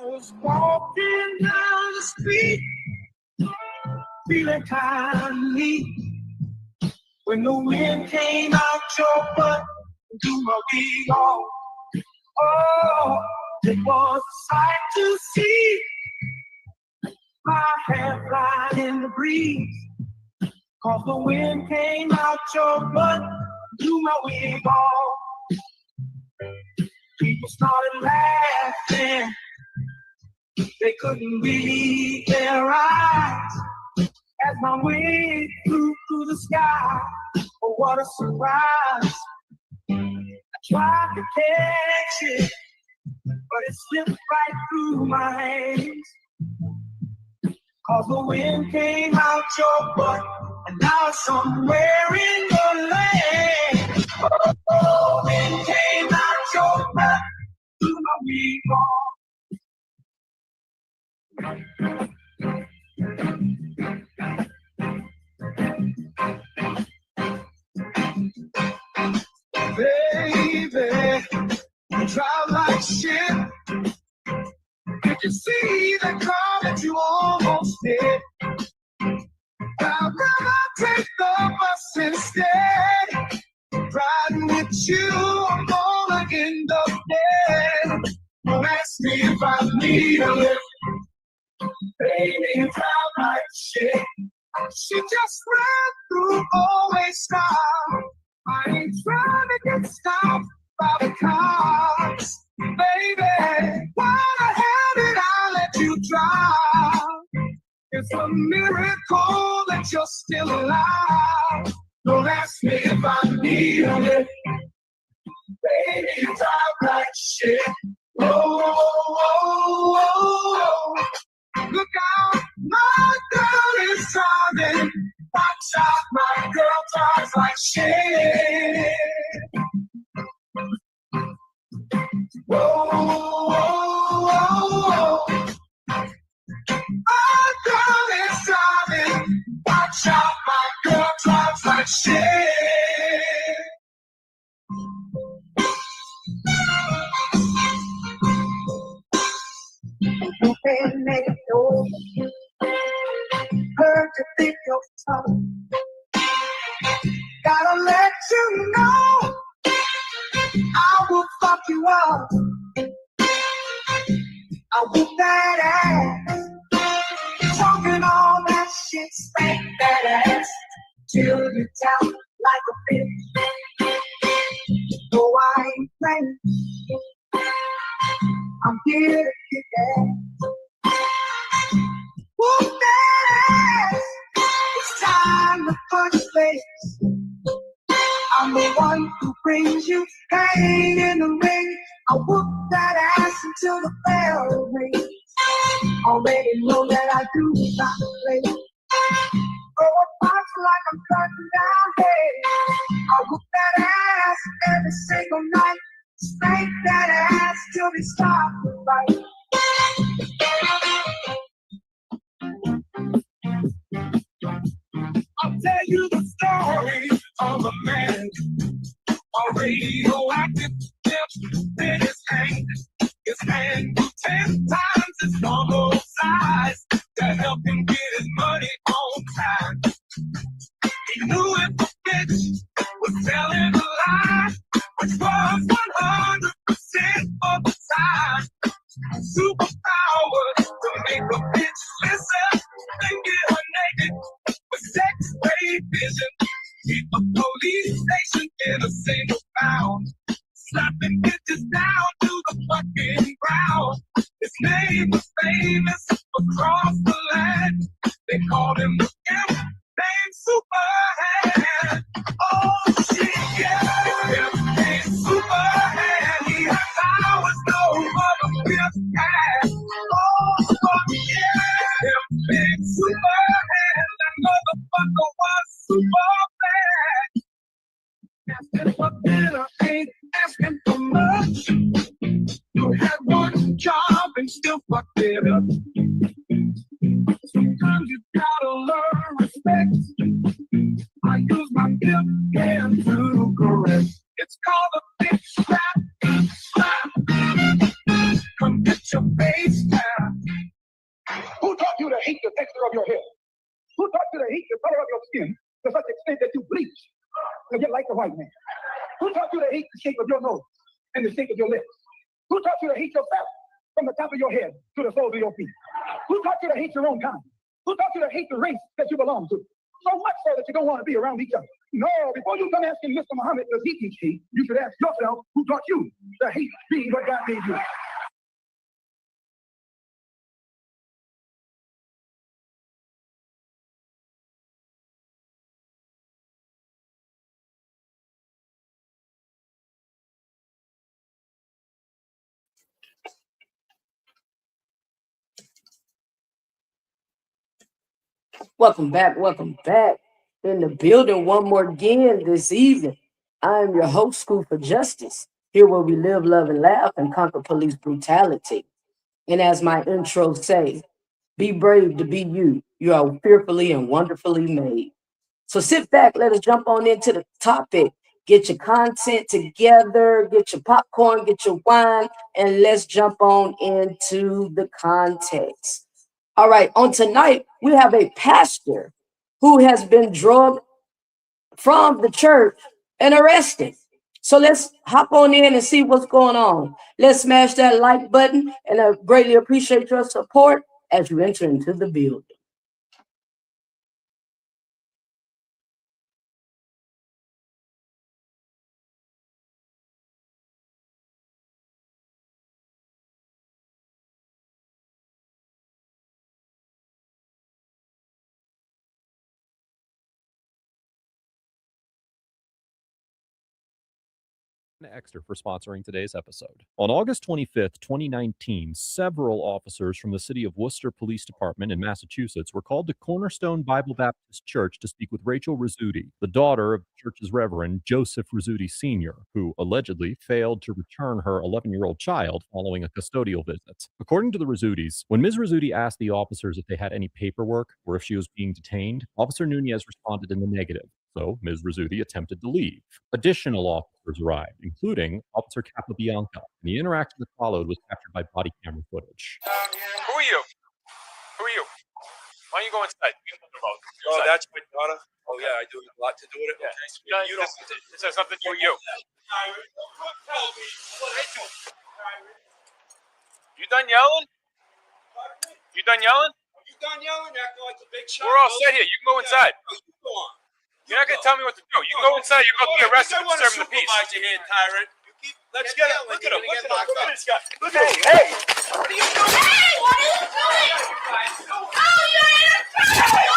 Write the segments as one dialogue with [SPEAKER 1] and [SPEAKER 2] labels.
[SPEAKER 1] was walking down the street, feeling kindly, when the wind came out your butt to my wig off. Oh, it was a sight to see. My hair flying in the breeze, 'cause the wind came out your butt to my wig off. People started laughing, they couldn't believe their eyes as my wig flew through the sky. Oh, what a surprise. I tried to catch it, but it slipped right through my hands, 'cause the wind came out your butt and now it's somewhere in the land. Oh, the wind came out your butt to my wig off. Baby, you drive like shit. Did you see the car that you almost hit? I'd rather take the bus instead. Riding with you, I'm gonna end up dead. Don't ask me if I need a lift. Baby, you drive like shit. She just ran through always stop. I ain't trying to get stopped by the cops. Baby, why the hell did I let you drive? It's a miracle that you're still alive. Don't ask me if I need a lift. Baby, you drive like shit. Oh, oh, oh, oh, oh. Look out, my girl is driving. Watch out, my girl drives like shit. Whoa, whoa, whoa, whoa. My girl is driving. Watch out, my girl drives like shit. You can't make it no. Heard you think you're tough. Gotta let you know I will fuck you up. I whip that ass, talking all that shit, spank that ass till you down like a bitch. No, I ain't playing. I'm here to kick ass. Whoop that ass. It's time to punch face. I'm the one who brings you pain in the ring. I whoop that ass until the bell rings. Already know that I do not play. Throw a punch like I'm cutting down hay. I whoop that ass every single night. Spank that ass till they stop the fight. I'll tell you the story of a man, a radioactive tip in his hand. His hand grew 10 times its normal size to help him get his money on time. He knew if the bitch was telling a lie, which was 100% of the time. Superpower to make a bitch listen and get her naked with sex-ray vision. Keep a police station in a single bound, slapping bitches down to the fucking ground. His name was famous across the land. They called him the imp named Superhand. Oh shit, yeah, imp named Superhand. He had powers no other pimp had. Oh fuck yeah, imp named Superhand. That motherfucker was Superman. Asking for dinner ain't asking for much. You had one job and still fucked it up. Sometimes you gotta learn respect. I use my gift hand to correct. It's called a bitch slap. Come get your face skin to such extent that you bleach to get like the white man? Who taught you to hate the shape of your nose and the shape of your lips? Who taught you to hate yourself from the top of your head to the soles of your feet? Who taught you to hate your own kind? Who taught you to hate the race that you belong to? So much so that you don't want to be around each other. No, before you come asking Mr. Muhammad, does he teach hate, you should ask yourself, who taught you to hate being what God made you?
[SPEAKER 2] Welcome back. Welcome back. In the building one more again this evening. I am your host, School for Justice, here where we live, love, and laugh and conquer police brutality. And as my intro say, be brave to be you. You are fearfully and wonderfully made. So sit back, let us jump on into the topic. Get your content together, get your popcorn, get your wine, and let's jump on into the context. All right, on tonight, we have a pastor who has been drugged from the church and arrested. So let's hop on in and see what's going on. Let's smash that like button, and I greatly appreciate your support as you enter into the building.
[SPEAKER 3] Extra for sponsoring today's episode. On August 25th, 2019, several officers from the city of Worcester Police Department in Massachusetts were called to Cornerstone Bible Baptist Church to speak with Rachel Rizzuti, the daughter of the church's Reverend Joseph Rizzuti Sr., who allegedly failed to return her 11-year-old child following a custodial visit. According to the Rizzutis, when Ms. Rizzuti asked the officers if they had any paperwork or if she was being detained, Officer Nunez responded in the negative. So Ms. Rizzuti attempted to leave. Additional officers arrived, including Officer Capobianca, and the interaction that followed was captured by body camera footage.
[SPEAKER 4] Who are you? Who are you? Why don't you go inside?
[SPEAKER 5] Oh, that's my daughter? Oh, yeah, I do a lot to do with it?
[SPEAKER 4] Yeah.
[SPEAKER 5] Okay, so
[SPEAKER 4] No,
[SPEAKER 5] you don't...
[SPEAKER 4] this has nothing to do with you. You done yelling? You done yelling?
[SPEAKER 5] You done yelling? Acting like a big shot?
[SPEAKER 4] We're all set here. You can go inside.
[SPEAKER 5] No, you go on.
[SPEAKER 4] You're not going to tell me what to do. You can go inside. You're going to be arrested for disturbing the peace.
[SPEAKER 5] I want to supervise you here, tyrant. Let's get it. Look at him. Look at this guy. Look at him.
[SPEAKER 4] Hey!
[SPEAKER 5] What are you doing?
[SPEAKER 6] Hey, what are you doing? Oh, you're interfering!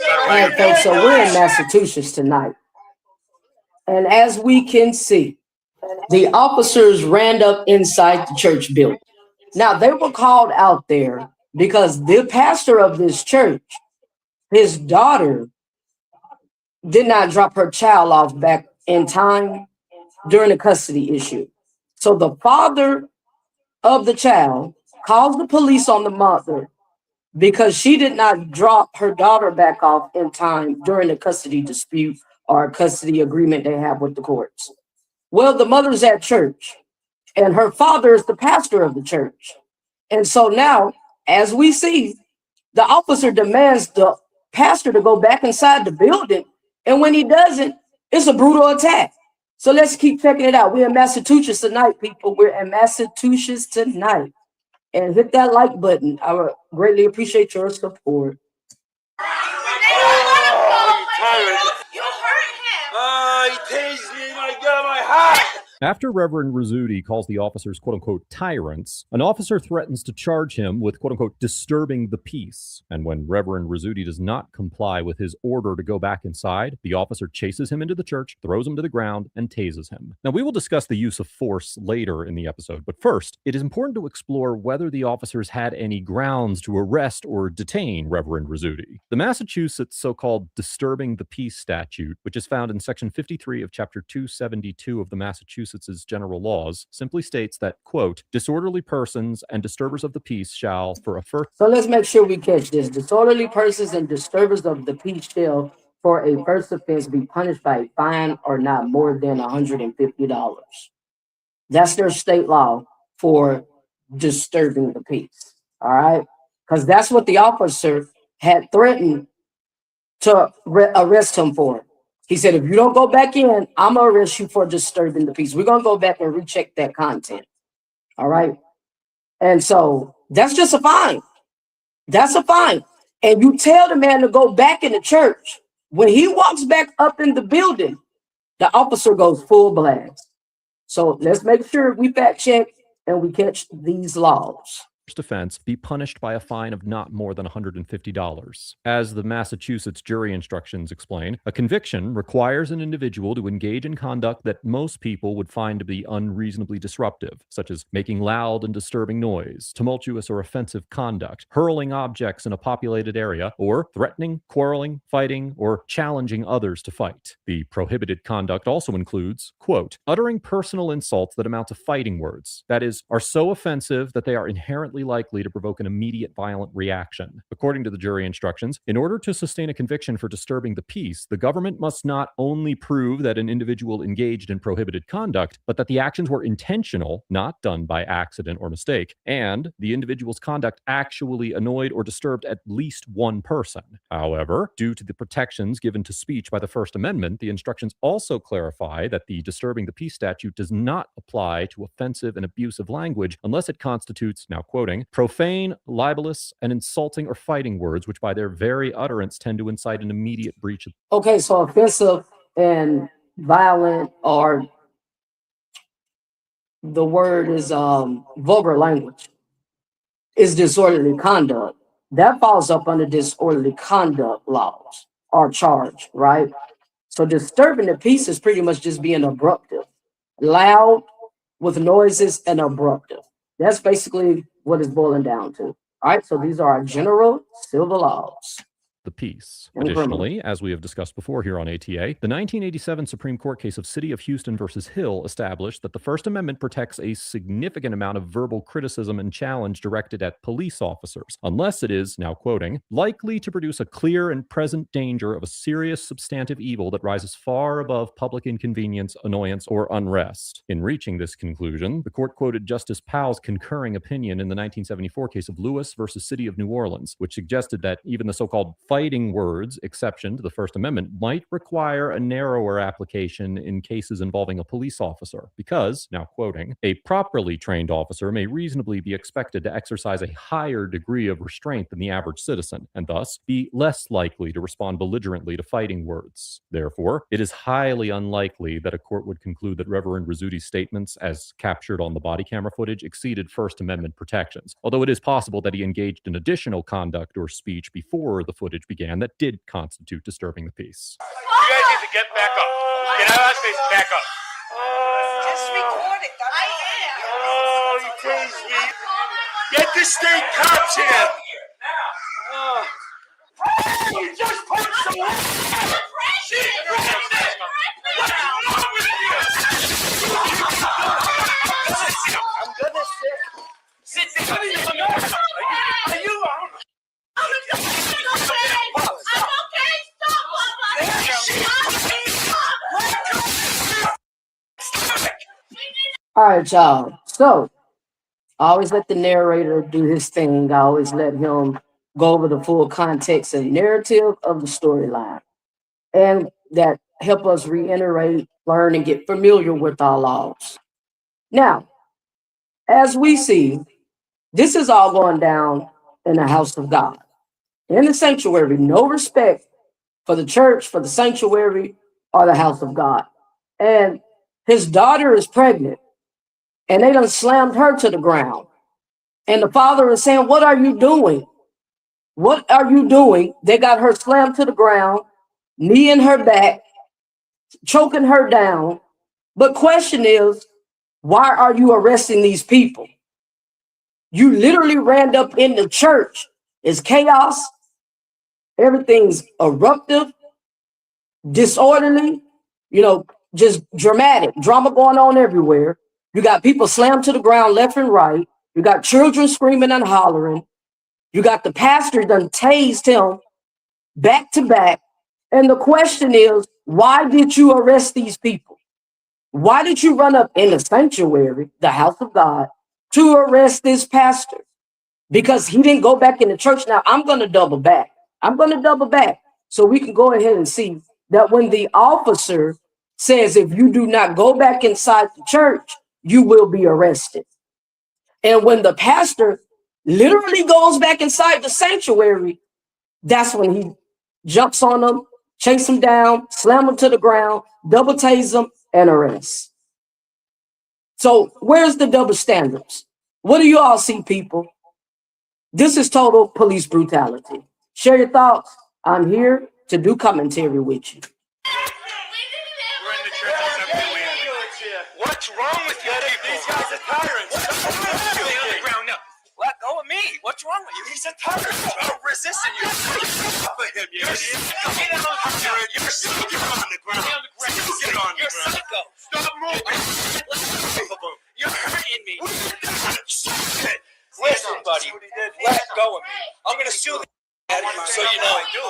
[SPEAKER 2] All right, folks, so we're in Massachusetts tonight. And as we can see, the officers ran up inside the church building. Now, they were called out there because the pastor of this church, his daughter, did not drop her child off back in time during the custody issue. So the father of the child calls the police on the mother because she did not drop her daughter back off in time during the custody dispute or custody agreement they have with the courts. Well, the mother's at church and her father is the pastor of the church. And so now, as we see, the officer demands the pastor to go back inside the building. And when he doesn't, it's a brutal attack. So let's keep checking it out. We're in Massachusetts tonight, people. We're in Massachusetts tonight. And hit that like button. I would greatly appreciate your support.
[SPEAKER 5] Oh, you hurt him. Oh, he tased me. My God, my heart.
[SPEAKER 3] After Reverend Rizzuti calls the officers quote-unquote tyrants, an officer threatens to charge him with quote-unquote disturbing the peace. And when Reverend Rizzuti does not comply with his order to go back inside, the officer chases him into the church, throws him to the ground, and tases him. Now, we will discuss the use of force later in the episode, but first, it is important to explore whether the officers had any grounds to arrest or detain Reverend Rizzuti. The Massachusetts so-called disturbing the peace statute, which is found in section 53 of chapter 272 of the Massachusetts general laws, simply states that, quote, disorderly persons and disturbers of the peace shall, for a first...
[SPEAKER 2] So let's make sure we catch this. Disorderly persons and disturbers of the peace shall, for a first offense, be punished by a fine or not more than $150. That's their state law for disturbing the peace. All right? Because that's what the officer had threatened to arrest him for. He said, if you don't go back in, I'm going to arrest you for disturbing the peace. We're going to go back and recheck that content. All right? And so that's just a fine. That's a fine. And you tell the man to go back in the church. When he walks back up in the building, the officer goes full blast. So let's make sure we fact check and we catch these laws.
[SPEAKER 3] Offense be punished by a fine of not more than $150. As the Massachusetts jury instructions explain, a conviction requires an individual to engage in conduct that most people would find to be unreasonably disruptive, such as making loud and disturbing noise, tumultuous or offensive conduct, hurling objects in a populated area, or threatening, quarreling, fighting, or challenging others to fight. The prohibited conduct also includes, quote, uttering personal insults that amount to fighting words, that is, are so offensive that they are inherently likely to provoke an immediate violent reaction. According to the jury instructions, in order to sustain a conviction for disturbing the peace, the government must not only prove that an individual engaged in prohibited conduct, but that the actions were intentional, not done by accident or mistake, and the individual's conduct actually annoyed or disturbed at least one person. However, due to the protections given to speech by the First Amendment, the instructions also clarify that the disturbing the peace statute does not apply to offensive and abusive language unless it constitutes, now quoting, profane, libelous, and insulting or fighting words, which by their very utterance tend to incite an immediate breach of...
[SPEAKER 2] Okay, so offensive and violent, or the word is vulgar language, is disorderly conduct. That falls up under disorderly conduct laws or charge, right? So disturbing the peace is pretty much just being abruptive, loud with noises and abruptive. That's basically what it's boiling down to. All right, so these are our general civil laws.
[SPEAKER 3] The peace.
[SPEAKER 2] And
[SPEAKER 3] Additionally, as we have discussed before here on ATA, the 1987 Supreme Court case of City of Houston versus Hill established that the First Amendment protects a significant amount of verbal criticism and challenge directed at police officers, unless it is, now quoting, likely to produce a clear and present danger of a serious substantive evil that rises far above public inconvenience, annoyance, or unrest. In reaching this conclusion, the court quoted Justice Powell's concurring opinion in the 1974 case of Lewis versus City of New Orleans, which suggested that even the so-called fighting words exception to the First Amendment might require a narrower application in cases involving a police officer because, now quoting, a properly trained officer may reasonably be expected to exercise a higher degree of restraint than the average citizen and thus be less likely to respond belligerently to fighting words. Therefore, it is highly unlikely that a court would conclude that Reverend Rizzuti's statements, as captured on the body camera footage, exceeded First Amendment protections, although it is possible that he engaged in additional conduct or speech before the footage began that did constitute disturbing the peace.
[SPEAKER 4] You guys need to get back up. Get out of that space, back up.
[SPEAKER 5] Just record it.
[SPEAKER 6] I am.
[SPEAKER 4] Oh, you crazy. Get the state cops here. You just punched someone. Shit, what's wrong with you?
[SPEAKER 5] I'm gonna sit.
[SPEAKER 4] Sit down. Are you
[SPEAKER 6] I'm okay. Stop.
[SPEAKER 2] All right, y'all. So I always let the narrator do his thing. I always let him go over the full context and narrative of the storyline. And that help us reiterate, learn, and get familiar with our laws. Now, as we see, this is all going down in the house of God. In the sanctuary, no respect for the church, for the sanctuary, or the house of God. And His daughter is pregnant, and they done slammed her to the ground. And the father is saying, what are you doing? What are you doing? They got her slammed to the ground, knee in her back, choking her down. But question is, why are you arresting these people? You literally ran up in the church. It's chaos. Everything's eruptive, disorderly, just dramatic, drama going on everywhere. You got people slammed to the ground left and right. You got children screaming and hollering. You got the pastor done tased him back to back. And the question is, why did you arrest these people? Why did you run up in the sanctuary, the house of God, to arrest this pastor? Because he didn't go back in the church. Now, I'm going to double back. So we can go ahead and see that when the officer says, if you do not go back inside the church, you will be arrested. And when the pastor literally goes back inside the sanctuary, that's when he jumps on them, chase them down, slam them to the ground, double tase them, and arrest. So where's the double standards? What do you all see, people? This is total police brutality. Share your thoughts. I'm here to do commentary with you.
[SPEAKER 4] We're in the church. What's wrong with you people? These guys are tyrants. Stay on the ground now.
[SPEAKER 5] Let go of me. What's wrong with you?
[SPEAKER 4] He's a tyrant.
[SPEAKER 5] I'm resisting you.
[SPEAKER 4] You're psycho. Get on the ground. Get on the
[SPEAKER 5] You're
[SPEAKER 4] ground.
[SPEAKER 5] psycho.
[SPEAKER 4] Stop moving.
[SPEAKER 5] You're hurting me.
[SPEAKER 4] Shit.
[SPEAKER 5] Listen, buddy. Let go of me. I'm gonna sue the so you know I do.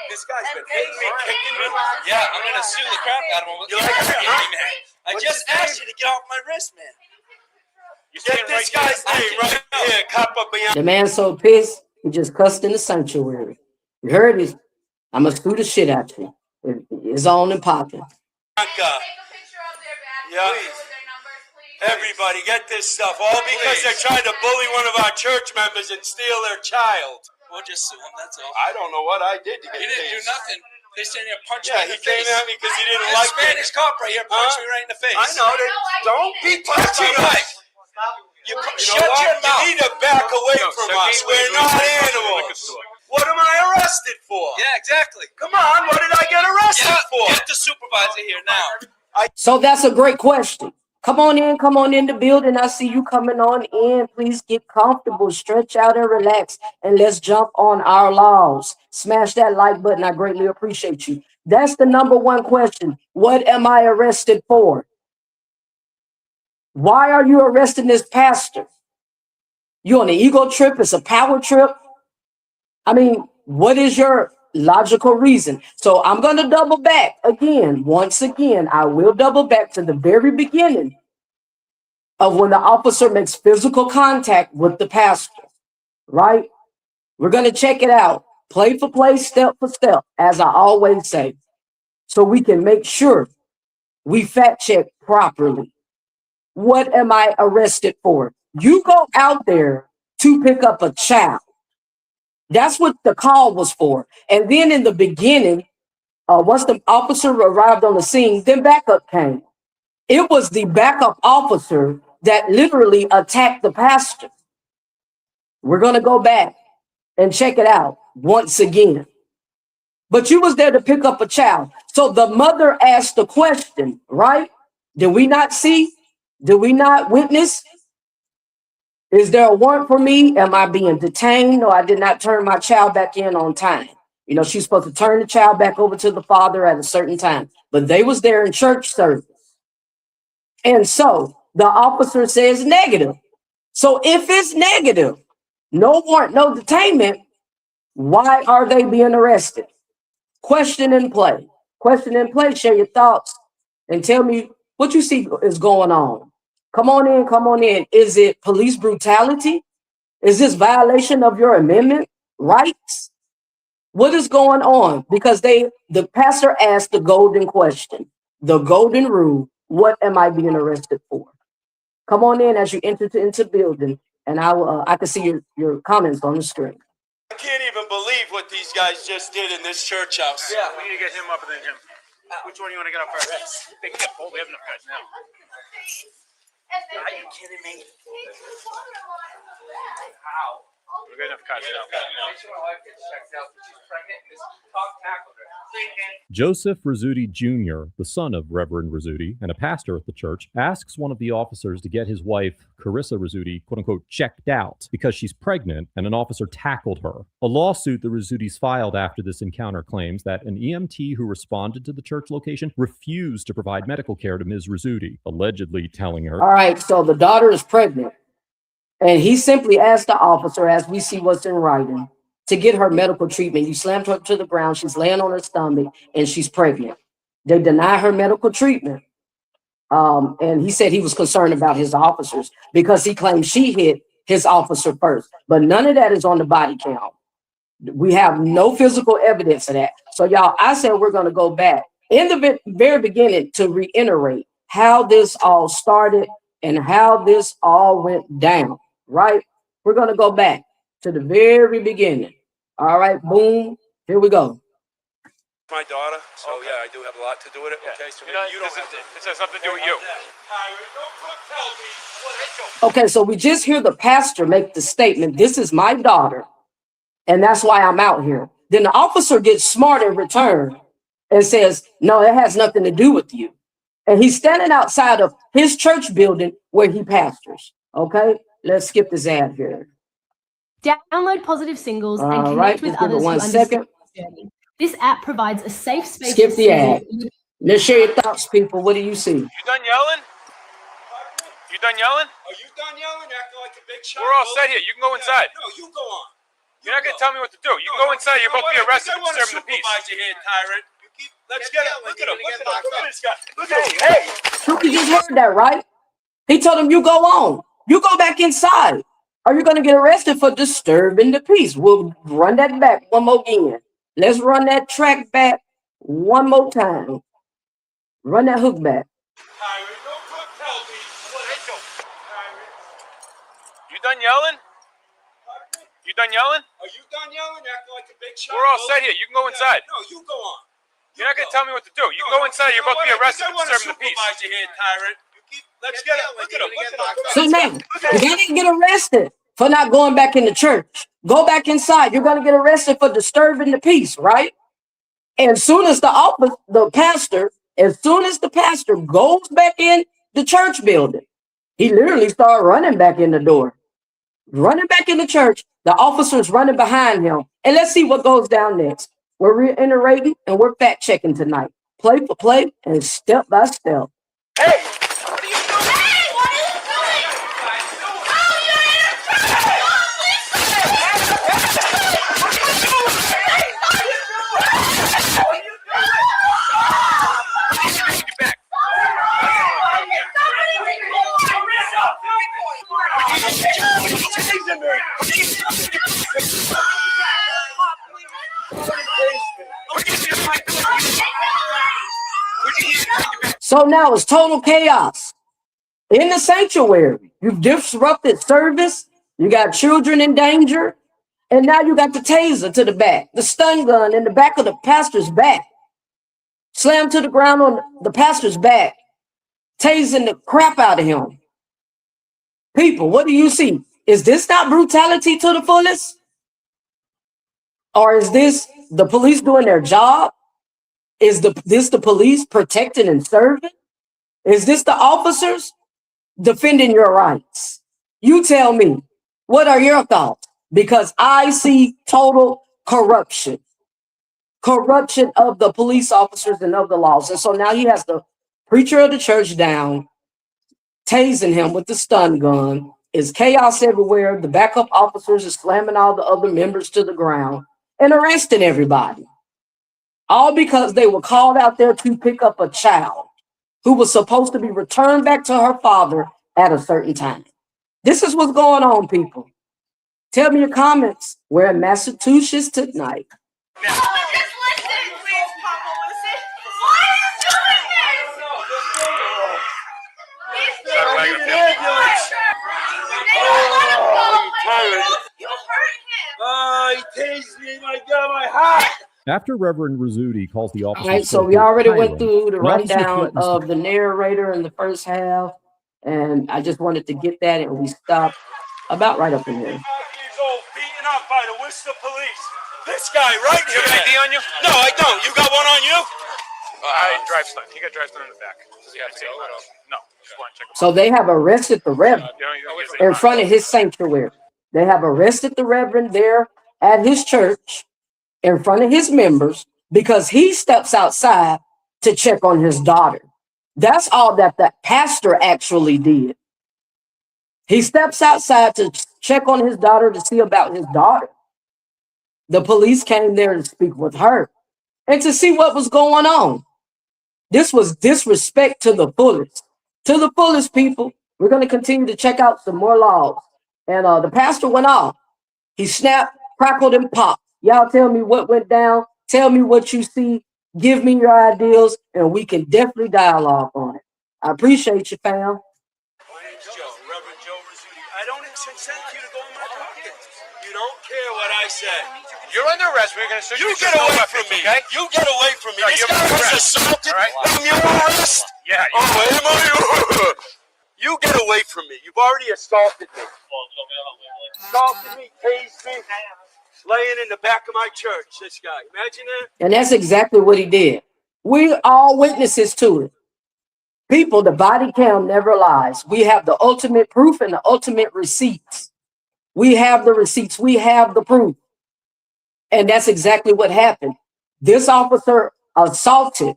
[SPEAKER 4] This guy's been hitting me, kicking me.
[SPEAKER 5] Yeah, I'm gonna sue the crap out of him.
[SPEAKER 4] You like it, huh?
[SPEAKER 5] I just asked you to get off my wrist, man.
[SPEAKER 4] Get this guy's name right here. Cop up behind.
[SPEAKER 2] The man so pissed, he just cussed in the sanctuary. You heard it. I'm going to screw the shit out you. It's on and popping.
[SPEAKER 4] Yeah. Everybody, get this stuff. All because they're trying to bully one of our church members and steal their child.
[SPEAKER 5] We'll just sue him, that's all.
[SPEAKER 4] I don't know what I did to get
[SPEAKER 5] He didn't do
[SPEAKER 4] tased.
[SPEAKER 5] nothing. They stand there punching
[SPEAKER 4] Yeah,
[SPEAKER 5] me in
[SPEAKER 4] he
[SPEAKER 5] the
[SPEAKER 4] came
[SPEAKER 5] face.
[SPEAKER 4] at me because he didn't
[SPEAKER 5] This
[SPEAKER 4] like
[SPEAKER 5] Spanish
[SPEAKER 4] it.
[SPEAKER 5] cop right here punched me right in the face.
[SPEAKER 4] I know. Don't be touching us.
[SPEAKER 5] Shut your mouth.
[SPEAKER 4] You need to back away from us. We're not animals. What am I arrested for?
[SPEAKER 5] Yeah, exactly.
[SPEAKER 4] Come on, what did I get arrested for?
[SPEAKER 5] Get the supervisor here now.
[SPEAKER 2] So that's a great question. Come on in the building. I see you coming on in. Please get comfortable, stretch out and relax, and let's jump on our laws. Smash that like button. I greatly appreciate you. That's the number one question. What am I arrested for? Why are you arresting this pastor? You on an ego trip? It's a power trip? I mean, what is your logical reason? So I'm going to double back again. Once again, I will double back to the very beginning of when the officer makes physical contact with the pastor, right? We're going to check it out, play for play, step for step, as I always say, so we can make sure we fact check properly. What am I arrested for? You go out there to pick up a child. That's what the call was for. And then in the beginning, once the officer arrived on the scene, then backup came. It was the backup officer that literally attacked the pastor. We're going to go back and check it out once again. But you was there to pick up a child. So the mother asked the question, right? Did we not see? Did we not witness? Is there a warrant for me? Am I being detained? No, I did not turn my child back in on time. You know, she's supposed to turn the child back over to the father at a certain time. But they was there in church service. And so the officer says negative. So if it's negative, no warrant, no detainment, why are they being arrested? Question in play. Question in play. Share your thoughts and tell me what you see is going on. Come on in, come on in. Is it police brutality? Is this violation of your amendment rights? What is going on? Because the pastor asked the golden question, the golden rule. What am I being arrested for? Come on in as you enter into the building, and I can see your comments on the screen.
[SPEAKER 4] I can't even believe what these guys just did in this church house.
[SPEAKER 5] Yeah, we need to get him up and then him.
[SPEAKER 4] Which one do you want to get up first? Big hip. Oh, we have enough guys now. Are you kidding me? How? We're good enough guys now. Make sure my wife gets checked out. She's pregnant. This top tackled her.
[SPEAKER 3] Joseph Rizzuti Jr., the son of Reverend Rizzuti and a pastor at the church, asks one of the officers to get his wife, Carissa Rizzuti, quote unquote, checked out because she's pregnant and an officer tackled her. A lawsuit the Rizzutis filed after this encounter claims that an EMT who responded to the church location refused to provide medical care to Ms. Rizzuti, allegedly telling her,
[SPEAKER 2] All right, so the daughter is pregnant. And he simply asked the officer, as we see what's in writing, to get her medical treatment. You slammed her to the ground. She's laying on her stomach and she's pregnant. They deny her medical treatment. And he said he was concerned about his officers because he claimed she hit his officer first. But none of that is on the body count. We have no physical evidence of that. So, y'all, I said we're going to go back in the very beginning to reiterate how this all started and how this all went down. Right? We're going to go back to the very beginning. All right, boom. Here we go.
[SPEAKER 5] My daughter, so yeah, I do have a lot to do with it. Okay, so you don't have to.
[SPEAKER 4] This has something to do with you.
[SPEAKER 2] Okay, so we just hear the pastor make the statement, this is my daughter, and that's why I'm out here. Then the officer gets smart in return and says, no, it has nothing to do with you. And he's standing outside of his church building where he pastors. Okay, let's skip this ad here.
[SPEAKER 7] Download Positive Singles and
[SPEAKER 2] All
[SPEAKER 7] connect
[SPEAKER 2] right,
[SPEAKER 7] with
[SPEAKER 2] just give it
[SPEAKER 7] others who
[SPEAKER 2] 1
[SPEAKER 7] understand
[SPEAKER 2] second.
[SPEAKER 7] this journey. This app provides a safe space.
[SPEAKER 2] Skip
[SPEAKER 7] for
[SPEAKER 2] the ad.
[SPEAKER 7] singles.
[SPEAKER 2] Let's share your thoughts, people. What do you see?
[SPEAKER 4] You done yelling? You done yelling?
[SPEAKER 5] Are you done yelling? Acting like a big shot?
[SPEAKER 4] We're all set here. You can go inside.
[SPEAKER 5] No, you go on.
[SPEAKER 4] You're not going to tell me what to do. You can go inside. You're both be arrested for disturbing the peace.
[SPEAKER 5] Supervise you here, tyrant. Let's get it. Look at him. Look at this guy. Look at him.
[SPEAKER 4] Hey!
[SPEAKER 2] You just heard that, right? He told him, you go on. You go back inside. Are you going to get arrested for disturbing the peace? We'll run that back one more again. Let's run that track back one more time. Run that hook back.
[SPEAKER 5] Tyrant, don't tell me.
[SPEAKER 4] You done yelling? You done yelling?
[SPEAKER 5] Are you done yelling? Acting like a big shot?
[SPEAKER 4] We're all set here. You can go inside.
[SPEAKER 5] No, you go on.
[SPEAKER 4] You're not going to tell me what to do. You can go inside. You're both be arrested for disturbing the peace.
[SPEAKER 5] Supervise you here, tyrant. Let's get it. Look at him. Look at him.
[SPEAKER 2] So now, you didn't get arrested for not going back in the church. Go back inside. You're going to get arrested for disturbing the peace, right? And as soon as the pastor goes back in the church building, he literally started running back in the door, running back in the church. The officer's running behind him. And let's see what goes down next. We're reiterating and we're fact checking tonight. Play for play and step by step.
[SPEAKER 4] Hey!
[SPEAKER 6] What are you doing? Hey, what are you doing? Oh, you're in a trap!
[SPEAKER 2] So now it's total chaos in the sanctuary. You've disrupted service. You got children in danger. And now you got the taser to the back, the stun gun in the back of the pastor's back. Slammed to the ground on the pastor's back, tasing the crap out of him. People, what do you see? Is this not brutality to the fullest? Or is this the police doing their job? Is this the police protecting and serving? Is this the officers defending your rights? You tell me, what are your thoughts? Because I see total corruption. Corruption of the police officers and of the laws. And so now he has the preacher of the church down, tasing him with the stun gun. It's chaos everywhere. The backup officers are slamming all the other members to the ground and arresting everybody. All because they were called out there to pick up a child who was supposed to be returned back to her father at a certain time. This is what's going on, people. Tell me your comments. We're in Massachusetts tonight.
[SPEAKER 6] Just listen, please, Papa, listen. Why are you doing this? He's doing this. Let him go. You hurt him.
[SPEAKER 5] Oh, he tased me. My God, my heart.
[SPEAKER 3] After Reverend Rizzuti calls the
[SPEAKER 2] All
[SPEAKER 3] officers,
[SPEAKER 2] right, so we already went through the rundown of the narrator in the first half, and I just wanted to get that, and we stopped about right up in here.
[SPEAKER 5] 5 years old, beaten up by the Worcester police. This guy right here.
[SPEAKER 4] You have an ID on you?
[SPEAKER 5] No, I don't. You got one on you?
[SPEAKER 4] I drive stun. You got drive stun in the back. Does he have to No. Just want to check him
[SPEAKER 2] So they have arrested the Reverend in front of his sanctuary. They have arrested the Reverend there at his church in front of his members because he steps outside to check on his daughter. That's all that the pastor actually did. He steps outside to check on his daughter to see about his daughter. The police came there to speak with her and to see what was going on. This was disrespect to the fullest. To the fullest, people. We're going to continue to check out some more laws. And the pastor went off. He snapped, crackled, and popped. Y'all tell me what went down. Tell me what you see. Give me your ideas, and we can definitely dialogue on it. I appreciate you, fam.
[SPEAKER 5] My name's Joe, Reverend Joe Rizzuti. I don't consent you to go in my pocket. You don't care what I say.
[SPEAKER 4] You're under arrest. We're going to search
[SPEAKER 5] You
[SPEAKER 4] you.
[SPEAKER 5] get away from me.
[SPEAKER 4] Okay?
[SPEAKER 5] You get away from me.
[SPEAKER 4] No,
[SPEAKER 5] This
[SPEAKER 4] you're
[SPEAKER 5] guy
[SPEAKER 4] under
[SPEAKER 5] was
[SPEAKER 4] arrest.
[SPEAKER 5] assaulted.
[SPEAKER 4] All right?
[SPEAKER 5] I'm your arrest.
[SPEAKER 4] Yeah.
[SPEAKER 5] Oh, am I? You get away from me. You've already assaulted me. Assaulted me, tased me, laying in the back of my church. This guy. Imagine that.
[SPEAKER 2] And that's exactly what he did. We all witnesses to it. People, the body cam never lies. We have the ultimate proof and the ultimate receipts. We have the receipts. We have the proof. And that's exactly what happened. This officer assaulted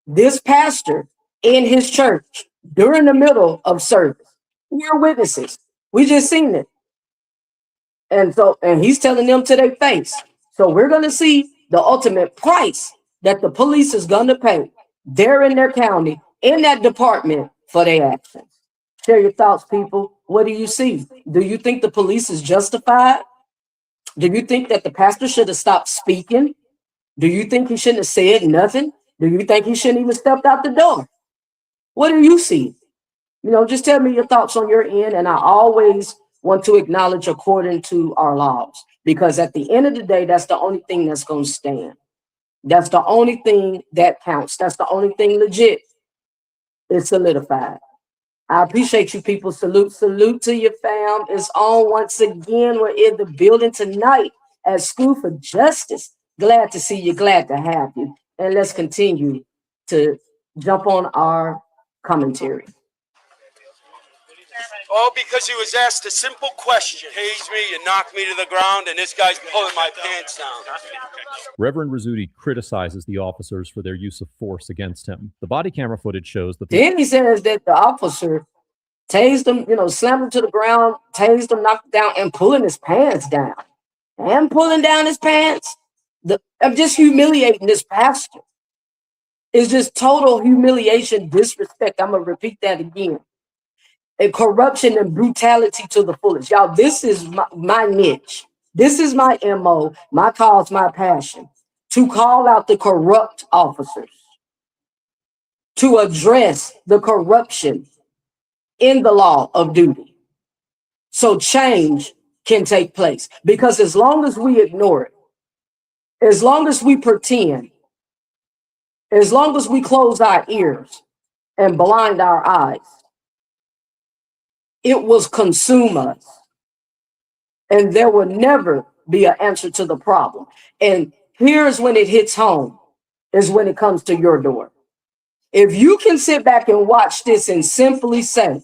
[SPEAKER 2] this pastor in his church during the middle of service. We're witnesses. We just seen it. And he's telling them to their face. So we're going to see the ultimate price that the police is going to pay there in their county, in that department, for their actions. Share your thoughts, people. What do you see? Do you think the police is justified? Do you think that the pastor should have stopped speaking? Do you think he shouldn't have said nothing? Do you think he shouldn't even stepped out the door? What do you see? You know, just tell me your thoughts on your end. And I always want to acknowledge according to our laws, because at the end of the day, that's the only thing that's going to stand. That's the only thing that counts. That's the only thing legit. It's solidified. I appreciate you, people. Salute to your fam. It's on once again. We're in the building tonight at School for Justice. Glad to see you. Glad to have you. And let's continue to jump on our commentary.
[SPEAKER 5] All because he was asked a simple question. Tased me and knocked me to the ground, and this guy's pulling my pants down.
[SPEAKER 3] Reverend Rizzuti criticizes the officers for their use of force against him. The body camera footage shows that
[SPEAKER 2] Then he says that the officer tased him, slammed him to the ground, tased him, knocked him down, and pulling his pants down. And pulling down his pants. I'm just humiliating this pastor. It's just total humiliation, disrespect. I'm going to repeat that again. And corruption and brutality to the fullest. Y'all, this is my niche. This is my MO, my cause, my passion. To call out the corrupt officers. To address the corruption in the law of duty. So change can take place. Because as long as we ignore it, as long as we pretend, as long as we close our ears and blind our eyes, it will consume us. And there will never be an answer to the problem. And here's when it hits home, is when it comes to your door. If you can sit back and watch this and simply say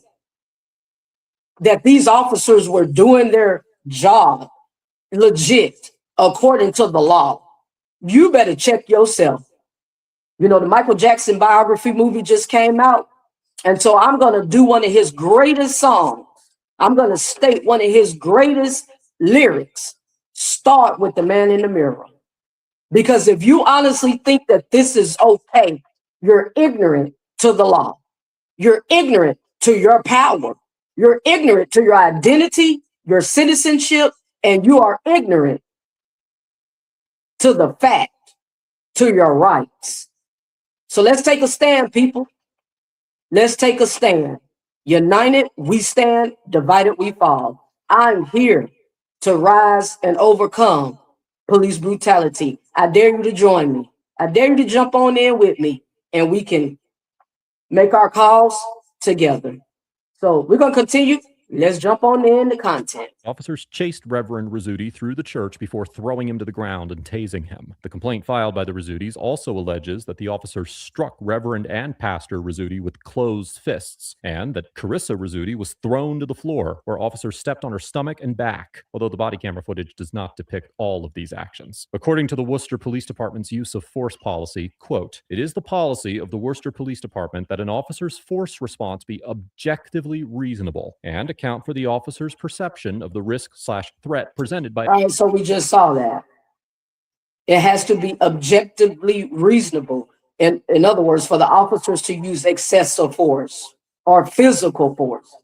[SPEAKER 2] that these officers were doing their job legit according to the law, you better check yourself. The Michael Jackson biography movie just came out. And so I'm going to do one of his greatest songs. I'm going to state one of his greatest lyrics. Start with the man in the mirror. Because if you honestly think that this is okay, you're ignorant to the law. You're ignorant to your power. You're ignorant to your identity, your citizenship, and you are ignorant to the fact, to your rights. So let's take a stand, people. Let's take a stand. United, we stand. Divided, we fall. I'm here to rise and overcome police brutality. I dare you to join me. I dare you to jump on in with me, and we can make our calls together. So we're going to continue. Let's jump on in the content.
[SPEAKER 3] Officers chased Reverend Rizzuti through the church before throwing him to the ground and tasing him. The complaint filed by the Rizzutis also alleges that the officers struck Reverend and Pastor Rizzuti with closed fists, and that Carissa Rizzuti was thrown to the floor, where officers stepped on her stomach and back, although the body camera footage does not depict all of these actions. According to the Worcester Police Department's use of force policy, quote, "It is the policy of the Worcester Police Department that an officer's force response be objectively reasonable and account for the officer's perception of the risk/threat presented by..."
[SPEAKER 2] All right, so we just saw that. It has to be objectively reasonable. In other words, for the officers to use excessive force or physical force.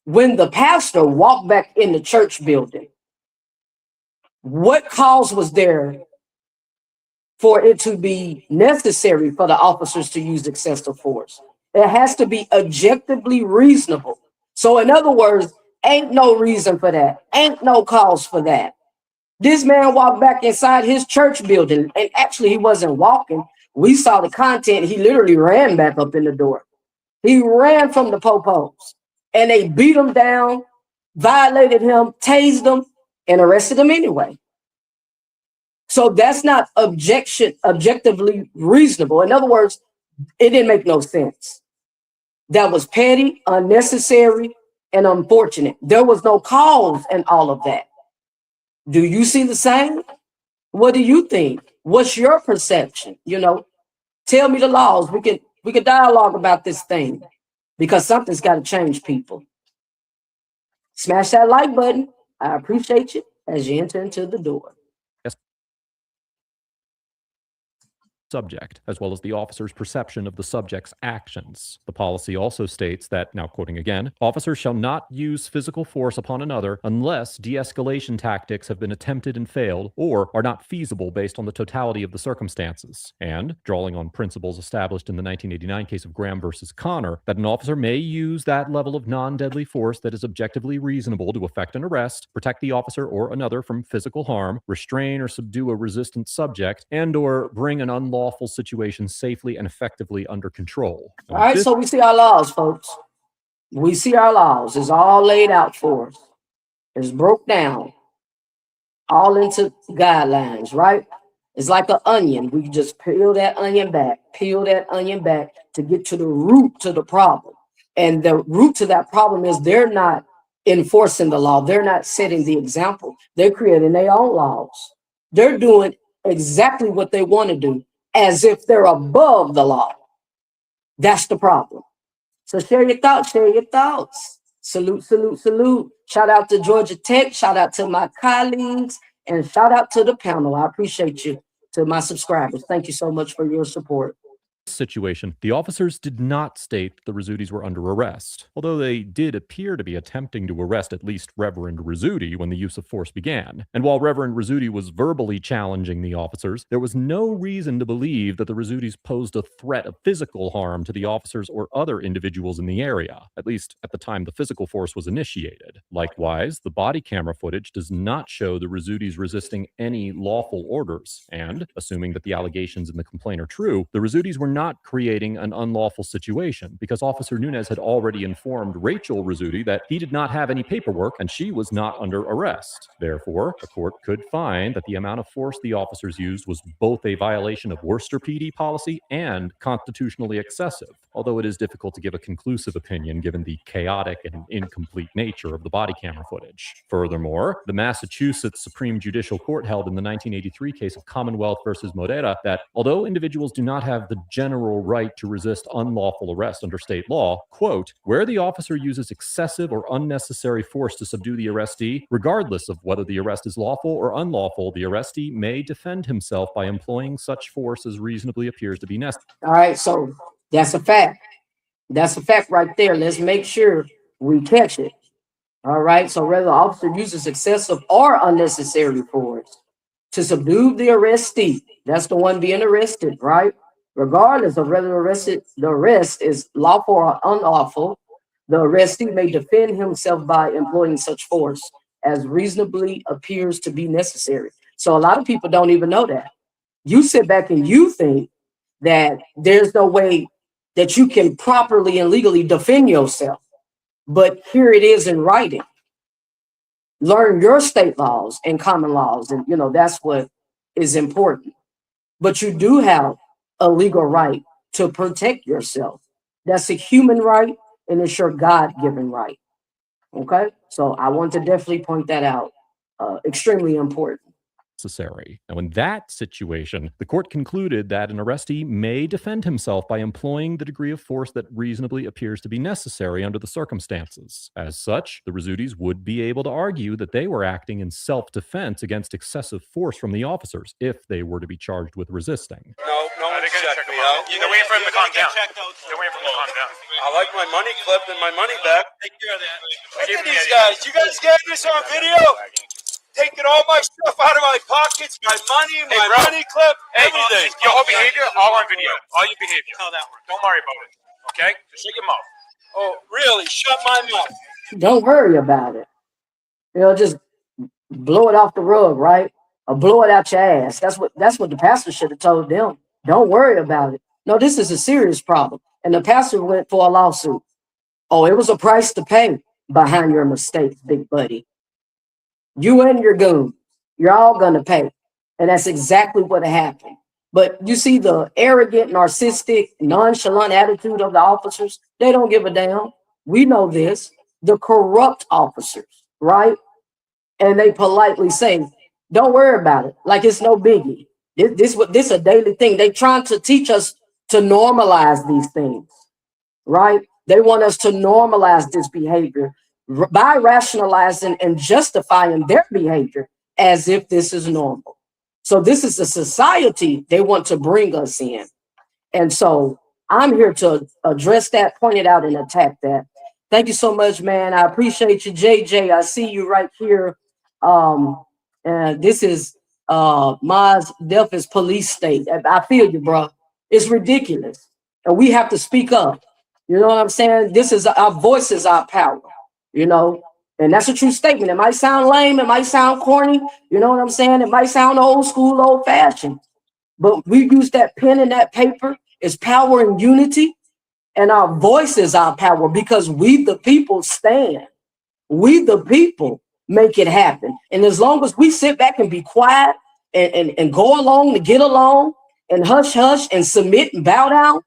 [SPEAKER 2] When the pastor walked back in the church building, what cause was there for it to be necessary for the officers to use excessive force? It has to be objectively reasonable. So in other words, ain't no reason for that. Ain't no cause for that. This man walked back inside his church building, and actually he wasn't walking. We saw the content. He literally ran back up in the door. He ran from the popos, and they beat him down, violated him, tased him, and arrested him anyway. So that's not objectively reasonable. In other words, it didn't make no sense. That was petty, unnecessary, and unfortunate. There was no cause in all of that. Do you see the same? What do you think? What's your perception? You know, tell me the laws. We could dialogue about this thing, because something's got to change, people. Smash that like button. I appreciate you as you enter into the door.
[SPEAKER 3] Subject, as well as the officer's perception of the subject's actions. The policy also states that, now quoting again, officers shall not use physical force upon another unless de-escalation tactics have been attempted and failed, or are not feasible based on the totality of the circumstances. And, drawing on principles established in the 1989 case of Graham versus Connor, that an officer may use that level of non-deadly force that is objectively reasonable to effect an arrest, protect the officer or another from physical harm, restrain or subdue a resistant subject, and or bring an unlawful situation safely and effectively under control.
[SPEAKER 2] All right, so we see our laws, folks. We see our laws. It's all laid out for us. It's broke down all into guidelines, right? It's like an onion. We just peel that onion back to get to the root to the problem. And the root to that problem is they're not enforcing the law. They're not setting the example. They're creating their own laws. They're doing exactly what they want to do, as if they're above the law. That's the problem. So share your thoughts, Salute, salute, salute. Shout out to Georgia Tech. Shout out to my colleagues, and shout out to the panel. I appreciate you. To my subscribers, thank you so much for your support.
[SPEAKER 3] Situation, the officers did not state the Rizzutis were under arrest, although they did appear to be attempting to arrest at least Reverend Rizzuti when the use of force began. And while Reverend Rizzuti was verbally challenging the officers, there was no reason to believe that the Rizzutis posed a threat of physical harm to the officers or other individuals in the area, at least at the time the physical force was initiated. Likewise, the body camera footage does not show the Rizzutis resisting any lawful orders, and, assuming that the allegations in the complaint are true, the Rizzutis were not creating an unlawful situation, because Officer Nunez had already informed Rachel Rizzuti that he did not have any paperwork and she was not under arrest. Therefore, a court could find that the amount of force the officers used was both a violation of Worcester PD policy and constitutionally excessive, although it is difficult to give a conclusive opinion given the chaotic and incomplete nature of the body camera footage. Furthermore, the Massachusetts Supreme Judicial Court held in the 1983 case of Commonwealth versus Modera that although individuals do not have the general right to resist unlawful arrest under state law, quote, where the officer uses excessive or unnecessary force to subdue the arrestee, regardless of whether the arrest is lawful or unlawful, the arrestee may defend himself by employing such force as reasonably appears to be necessary.
[SPEAKER 2] All right, so that's a fact. That's a fact right there. Let's make sure we catch it. All right, so whether the officer uses excessive or unnecessary force to subdue the arrestee, that's the one being arrested, right? Regardless of whether the arrest is lawful or unlawful, the arrestee may defend himself by employing such force as reasonably appears to be necessary. So a lot of people don't even know that. You sit back and you think that there's no way that you can properly and legally defend yourself. But here it is in writing. Learn your state laws and common laws. And, that's what is important. But you do have a legal right to protect yourself. That's a human right, and it's your God-given right. Okay? So I want to definitely point that out. Extremely important.
[SPEAKER 3] Necessary. Now, in that situation, the court concluded that an arrestee may defend himself by employing the degree of force that reasonably appears to be necessary under the circumstances. As such, the Rizzutis would be able to argue that they were acting in self-defense against excessive force from the officers if they were to be charged with resisting.
[SPEAKER 5] No one's checked me out.
[SPEAKER 4] They're waiting for him to calm down. They're waiting for him to calm down.
[SPEAKER 5] I like my money clip and my money back.
[SPEAKER 4] Take care of that.
[SPEAKER 5] Look at these guys. You guys get this on video? Taking all my stuff out of my pockets, my money, my money clip, everything.
[SPEAKER 4] Your whole behavior, all on video. All your behavior. Don't worry about it. Okay? Just shut your mouth.
[SPEAKER 5] Oh, really? Shut my mouth.
[SPEAKER 2] Don't worry about it. Just blow it off the rug, right? Or blow it out your ass. That's what the pastor should have told them. Don't worry about it. No, this is a serious problem. And the pastor went for a lawsuit. Oh, it was a price to pay behind your mistakes, big buddy. You and your goon, you're all gonna pay. And that's exactly what happened. But you see the arrogant, narcissistic, nonchalant attitude of the officers, they don't give a damn. We know this. The corrupt officers, right? And they politely say, don't worry about it. Like it's no biggie. This a daily thing. They trying to teach us to normalize these things, right? They want us to normalize this behavior by rationalizing and justifying their behavior as if this is normal. So this is a society they want to bring us in. And so I'm here to address that, point it out, and attack that. Thank you so much, man. I appreciate you, JJ. I see you right here. And this is Maz Death is police state. I feel you, bro. It's ridiculous. And we have to speak up. You know what I'm saying? This is our voice is our power, and that's a true statement. It might sound lame, it might sound corny, you know what I'm saying? It might sound old school, old fashioned, but we use that pen and that paper. It's power and unity, and our voice is our power because we the people stand. We the people make it happen. And as long as we sit back and be quiet and go along to get along and hush hush and submit and bow down,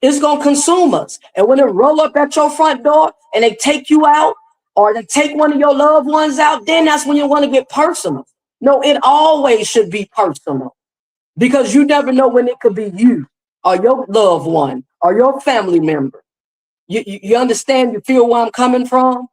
[SPEAKER 2] it's going to consume us. And when they roll up at your front door and they take you out or they take one of your loved ones out, then that's when you want to get personal. No, it always should be personal because you never know when it could be you or your loved one or your family member. You understand? You feel where I'm coming from?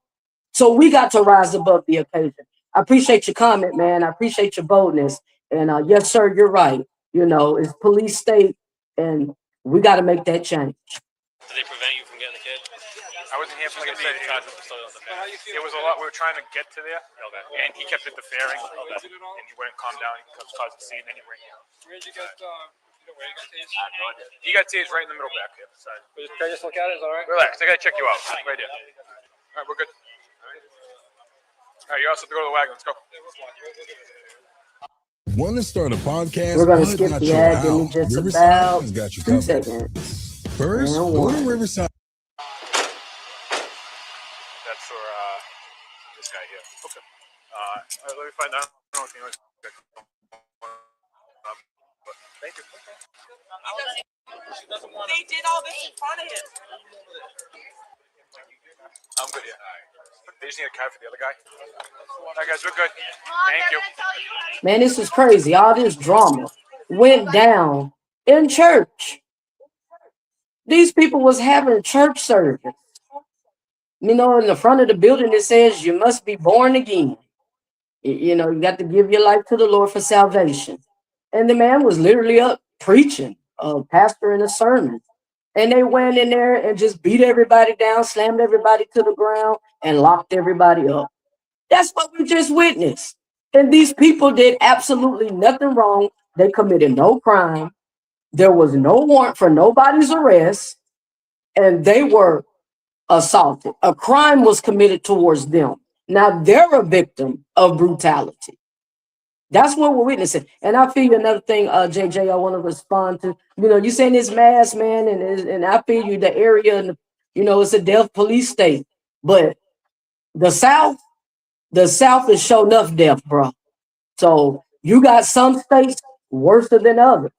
[SPEAKER 2] So we got to rise above the occasion. I appreciate your comment, man. I appreciate your boldness. And yes, sir, you're right. It's police state and we got to make that change.
[SPEAKER 8] Did they prevent you from getting the kid?
[SPEAKER 4] I wasn't here for like I said. It was a lot. We were trying to get to there, and he kept interfering, and he wouldn't calm down. He kept causing a scene, and he ran here.
[SPEAKER 8] Where did you get? Where you got tased?
[SPEAKER 4] He got tased right in the middle back here. Side.
[SPEAKER 8] Can I just look at it? Is that all right?
[SPEAKER 4] Relax. I gotta check you out. Right here. All right, we're good. All right, you also have to go to the wagon. Let's go.
[SPEAKER 1] Want to start a podcast?
[SPEAKER 2] We're going to skip the ad. Give me just about 2 seconds.
[SPEAKER 1] First, go to Riverside.
[SPEAKER 4] That's for this guy here. Okay. Let me find out. I don't know if you know. Thank you.
[SPEAKER 6] They did all this in front of him.
[SPEAKER 4] I'm good, yeah. They just need a card for the other guy. All right, guys, we're good. Thank you.
[SPEAKER 2] Man, this is crazy. All this drama went down in church. These people was having church service. In the front of the building, it says you must be born again. You got to give your life to the Lord for salvation. And the man was literally up preaching, pastoring a sermon. And they went in there and just beat everybody down, slammed everybody to the ground, and locked everybody up. That's what we just witnessed. And these people did absolutely nothing wrong. They committed no crime. There was no warrant for nobody's arrest. And they were assaulted. A crime was committed towards them. Now they're a victim of brutality. That's what we're witnessing. And I feel you another thing, JJ, I want to respond to. You saying this mass, man, and I feel you the area, and it's a deaf police state. But the South is show enough deaf, bro. So you got some states worse than others.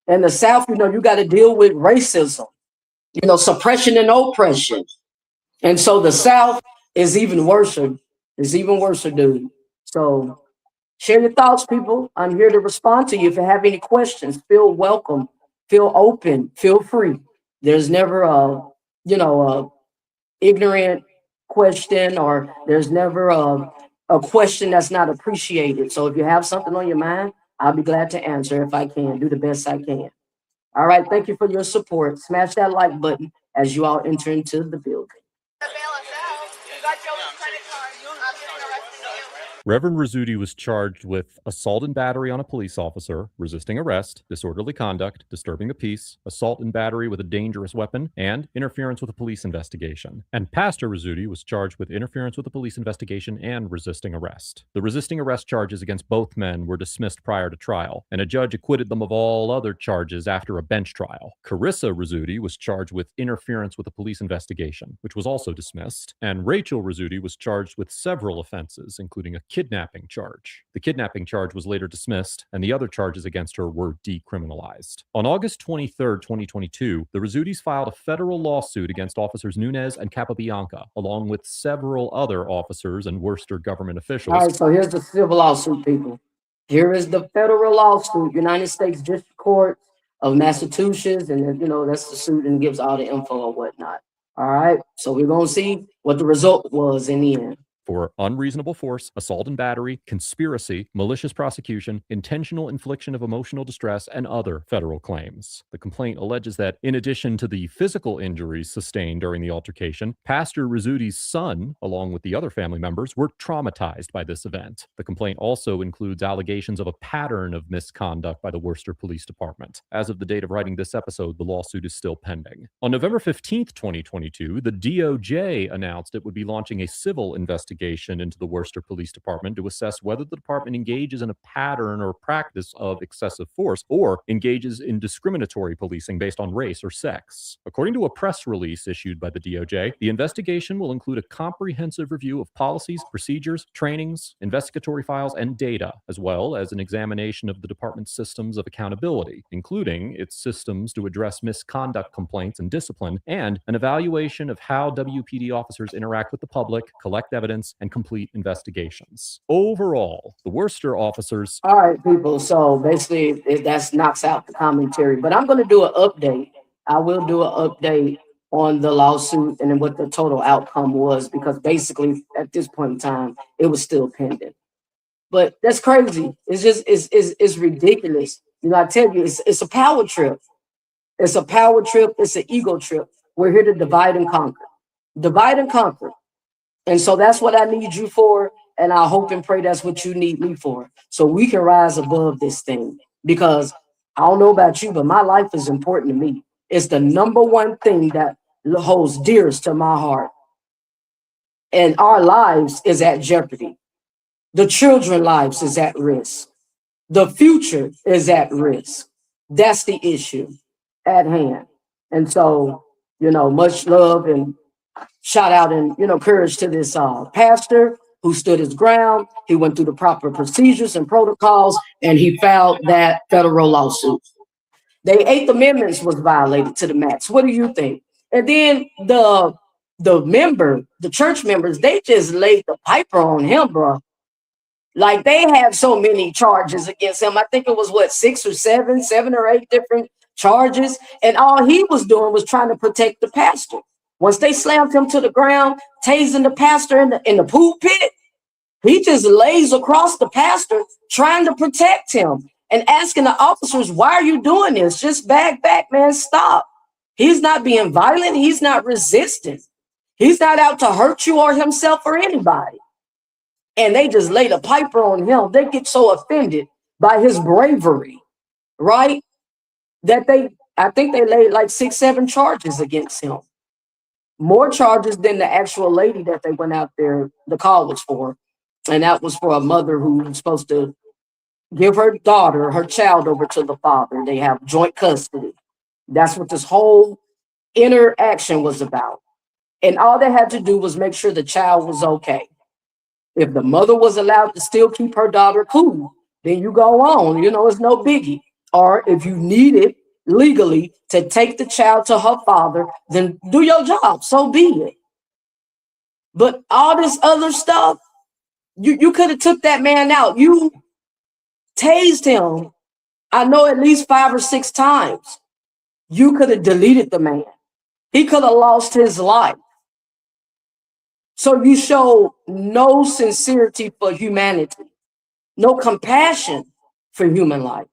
[SPEAKER 2] And the South, you got to deal with racism, suppression and oppression. And so the South is even worse. It's even worse, dude. So share your thoughts, people. I'm here to respond to you. If you have any questions, feel welcome, feel open, feel free. There's never a ignorant question, or there's never a question that's not appreciated. So if you have something on your mind, I'll be glad to answer if I can, do the best I can. All right, thank you for your support. Smash that like button as you all enter into the building.
[SPEAKER 3] Reverend Rizzuti was charged with assault and battery on a police officer, resisting arrest, disorderly conduct, disturbing the peace, assault and battery with a dangerous weapon, and interference with a police investigation. And Pastor Rizzuti was charged with interference with a police investigation and resisting arrest. The resisting arrest charges against both men were dismissed prior to trial, and a judge acquitted them of all other charges after a bench trial. Carissa Rizzuti was charged with interference with a police investigation, which was also dismissed, and Rachel Rizzuti was charged with several offenses, including a kidnapping charge. The kidnapping charge was later dismissed, and the other charges against her were decriminalized. On August 23, 2022, the Rizzutis filed a federal lawsuit against officers Nunez and Capobianca, along with several other officers and Worcester government officials.
[SPEAKER 2] All right, so here's the civil lawsuit, people. Here is the federal lawsuit, United States District Court of Massachusetts, and that's the suit and gives all the info and whatnot. All right, so we're going to see what the result was in the end.
[SPEAKER 3] For unreasonable force, assault and battery, conspiracy, malicious prosecution, intentional infliction of emotional distress, and other federal claims. The complaint alleges that, in addition to the physical injuries sustained during the altercation, Pastor Rizzuti's son, along with the other family members, were traumatized by this event. The complaint also includes allegations of a pattern of misconduct by the Worcester Police Department. As of the date of writing this episode, the lawsuit is still pending. On November 15th, 2022, the DOJ announced it would be launching a civil investigation into the Worcester Police Department to assess whether the department engages in a pattern or practice of excessive force or engages in discriminatory policing based on race or sex. According to a press release issued by the DOJ, the investigation will include a comprehensive review of policies, procedures, trainings, investigatory files, and data, as well as an examination of the department's systems of accountability, including its systems to address misconduct complaints and discipline, and an evaluation of how WPD officers interact with the public, collect evidence, and complete investigations. Overall, the Worcester officers...
[SPEAKER 2] All right, people, so basically that knocks out the commentary, but I'm going to do an update. I will do an update on the lawsuit and then what the total outcome was, because basically at this point in time, it was still pending. But that's crazy. It's just, it's ridiculous. I tell you, it's a power trip. It's a power trip. It's an ego trip. We're here to divide and conquer. Divide and conquer. And so that's what I need you for. And I hope and pray that's what you need me for. So we can rise above this thing. Because I don't know about you, but my life is important to me. It's the number one thing that holds dearest to my heart. And our lives is at jeopardy. The children's lives is at risk. The future is at risk. That's the issue at hand. And so, much love and shout out and, courage to this pastor who stood his ground. He went through the proper procedures and protocols, and he filed that federal lawsuit. The Eighth Amendment was violated to the max. What do you think? And then the church members, they just laid the piper on him, bro. Like, they had so many charges against him. I think it was seven or eight different charges. And all he was doing was trying to protect the pastor. Once they slammed him to the ground, tasing the pastor in the pool pit, he just lays across the pastor trying to protect him and asking the officers, why are you doing this? Just back, man, stop. He's not being violent. He's not resisting. He's not out to hurt you or himself or anybody. And they just laid a piper on him. They get so offended by his bravery, right? That I think they laid like 6-7 charges against him. More charges than the actual lady that they went out there, the call was for. And that was for a mother who was supposed to give her daughter, her child over to the father. They have joint custody. That's what this whole interaction was about. And all they had to do was make sure the child was okay. If the mother was allowed to still keep her daughter cool, then you go on. It's no biggie. Or if you needed legally to take the child to her father, then do your job. So be it. But all this other stuff, you could have took that man out. You tased him, I know, at least 5 or 6 times. You could have deleted the man. He could have lost his life. So you show no sincerity for humanity, no compassion for human life.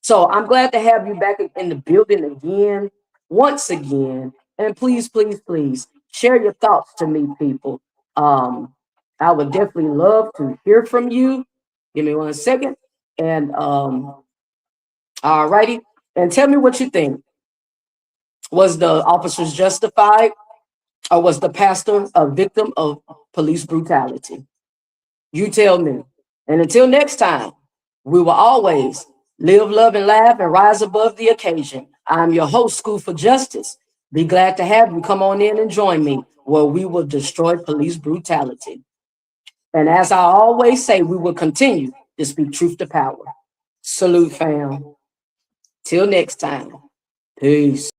[SPEAKER 2] So I'm glad to have you back in the building again, once again. And please, please, please share your thoughts to me, people. I would definitely love to hear from you. Give me 1 second. And all righty. And tell me what you think. Was the officers justified, or was the pastor a victim of police brutality? You tell me. And until next time, we will always live, love, and laugh and rise above the occasion. I'm your host, School for Justice. Be glad to have you come on in and join me, where we will destroy police brutality. And as I always say, we will continue to speak truth to power. Salute, fam. Till next time. Peace.